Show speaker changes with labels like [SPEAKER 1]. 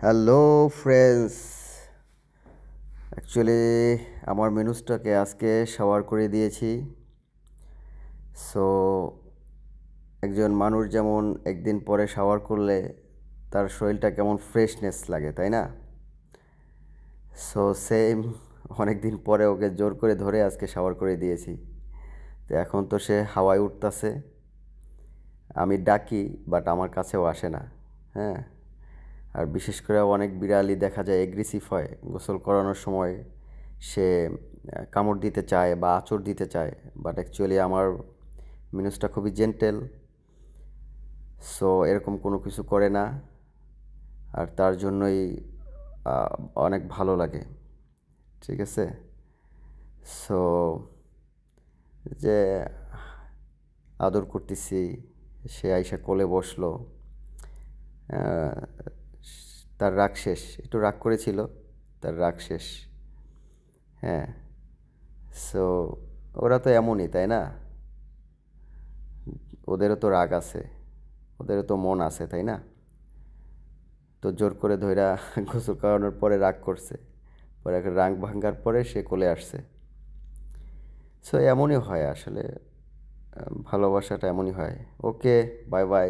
[SPEAKER 1] Hello friends, actually আমার মেনুসটাকে আজকে shower করে দিয়েছি। সো একজন মানুষ যেমন একদিন পরে শাওয়ার করলে তার শরীরটা কেমন ফ্রেশনেস লাগে, তাই না? সো সেম, অনেক দিন পরে ওকে জোর করে ধরে আজকে শাওয়ার করে দিয়েছি। তো এখন তো সে হাওয়ায় উঠতাছে। আমি ডাকি, বাট আমার কাছেও আসে না। হ্যাঁ, আর বিশেষ করে অনেক বিড়ালই দেখা যায় এগ্রেসিভ হয় গোসল করানোর সময়। সে কামড় দিতে চায় বা আঁচড় দিতে চায়, বাট অ্যাকচুয়ালি আমার মিনুসটা খুবই জেন্টেল। সো এরকম কোনো কিছু করে না, আর তার জন্যই আহ, অনেক ভালো লাগে। ঠিক আছে। সো যে আদর করতেছি, সে আইসা কোলে বসলো। আহ, তার রাগ শেষ, একটু রাগ করেছিল, তার রাগ শেষ। হ্যাঁ। সো ওরা তো এমনই, তাই না? ওদেরও তো রাগ আছে, ওদেরও তো মন আছে, তাই না? তো জোর করে ধইরা গোসল করানোর পরে রাগ করছে, পরে একটা রাগ ভাঙার পরে সে কোলে আসছে। সো এমনই হয় আসলে, ভালোবাসাটা এমনই হয়। ওকে, বাই বাই।